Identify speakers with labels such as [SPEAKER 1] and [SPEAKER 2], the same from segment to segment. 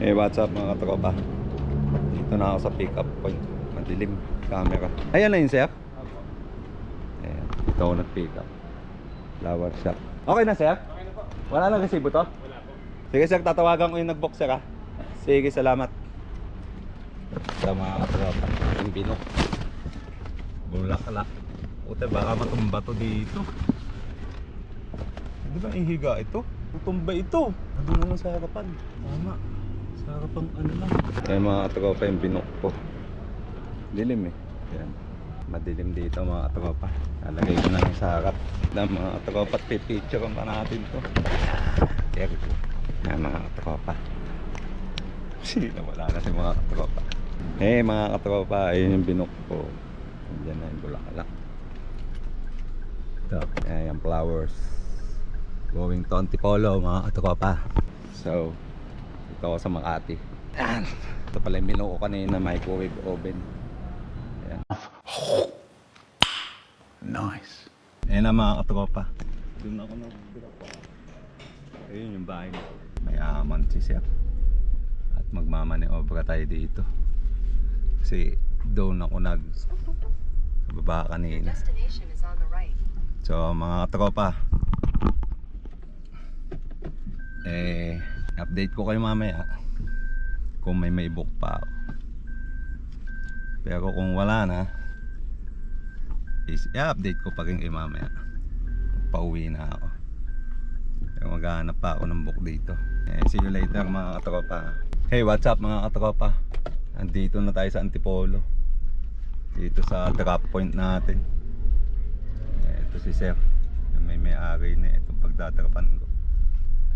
[SPEAKER 1] What's up mga katropa? Dito na ako sa pick up point. Madilim camera. Ayan na yun sir. Ayan, dito ako nag-pick up. Flower shop. Okay na sir?
[SPEAKER 2] Okay na po.
[SPEAKER 1] Wala nang resibo to?
[SPEAKER 2] Wala po.
[SPEAKER 1] Sige sir, tatawagan ko yung nag-box sir ha. Sige, salamat. Sa mga katropa, yung binok. Bulaklak. Puta, baka matumba to dito. Di ba ihiga ito? Tutumba ito. Doon naman sa harapan. Tama. Sa harapan ano lang. Kaya mga katropa yung binok ko. Dilim eh. Yan. Madilim dito mga katropa. Nalagay ko na lang sa harap. Na mga katropa, pipicture pa natin to. There we go. Yan mga katropa. Sino wala na si mga katropa. Hey mga katropa, ayun yung binok ko. Diyan na yung bulaklak. Ito, ayan yung flowers. Going to Antipolo mga katropa. So, dito ako sa Makati. Ayan. Ito pala yung binok ko kanina, microwave oven. Ayan. Nice. Ayan na mga katropa. Doon ako na. Ayun yung bahay na. Mayaman si Sir. At magmamaniobra tayo dito. Kasi doon ako nag baba kanina. So mga katropa, update ko kayo mamaya kung may book pa ako. Pero kung wala na, i-update ko pa rin kayo mamaya. Pauwi na ako. Pero maghahanap pa ako ng book dito. See you later mga katropa. Hey, what's up mga katropa? Andito na tayo sa Antipolo. Dito sa drop point natin. Ito si Sir. May-ari na itong pagdadrapan ko.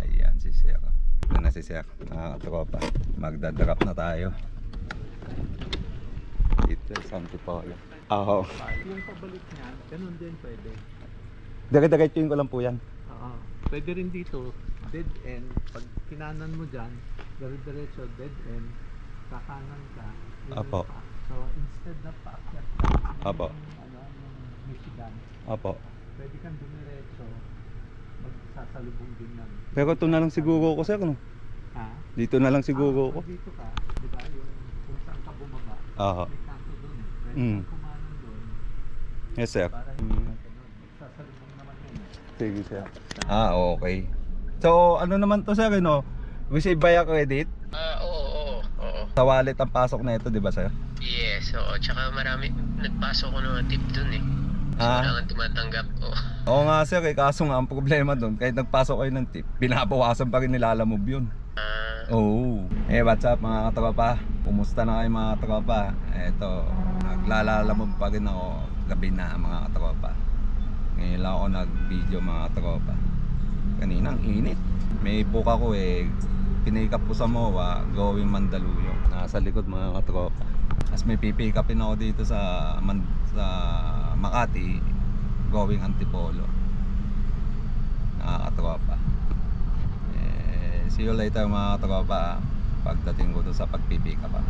[SPEAKER 1] Ayan si Sir. Ito na si Sir mga katropa. Magdadrop na tayo. Dito sa Antipolo. Oo.
[SPEAKER 2] Yung pabalik niya, ganun din pwede.
[SPEAKER 1] Dire-diretsuin ko lang po yan.
[SPEAKER 2] Oo. Pwede rin dito, dead end. Pag kinanan mo dyan, dire-diretso, dead end. Kakanan ka.
[SPEAKER 1] Apo.
[SPEAKER 2] Pa. So instead na paakyat ka,
[SPEAKER 1] Apo.
[SPEAKER 2] yung Michigan,
[SPEAKER 1] Opo.
[SPEAKER 2] pwede kang dumiretso, magsasalubong din yan.
[SPEAKER 1] Pero ito na lang siguro ko Sir, no?
[SPEAKER 2] Ha?
[SPEAKER 1] Dito na lang siguro ko.
[SPEAKER 2] Pag dito ka, di ba, yung kung saan ka bumaba,
[SPEAKER 1] Oo.
[SPEAKER 2] may kanto doon eh. Pwede
[SPEAKER 1] Mm.
[SPEAKER 2] kang kumanan doon
[SPEAKER 1] Yes Sir.
[SPEAKER 2] para hindi ka ganun. Magsasalubong naman yun.
[SPEAKER 1] Sige Sir. Okay. So ano naman to Sir, no? Receive via credit?
[SPEAKER 3] Oo.
[SPEAKER 1] Sa wallet ang pasok na ito, di ba Sir?
[SPEAKER 3] Yes, oo. Tsaka marami, nagpasok ko ng tip dun eh. So, wala kang tumatanggap.
[SPEAKER 1] Oo nga Sir, kaso nga ang problema doon, kahit nagpasok kayo ng tip, binabawasan pa rin nilalamove yun. Oo. What's up mga katropa? Kumusta na kayo mga katropa? Eto, naglalalamove pa rin ako gabi na mga katropa. Ngayon lang ako nag-video mga katropa. Kanina ang init. May book ako pinick up ko sa MOA going Mandaluyong. Nasa likod mga katropa. As may pipick upin ako dito sa Makati going Antipolo. Nakakatropa. See you later mga katropa pagdating ko doon sa pagpipick up.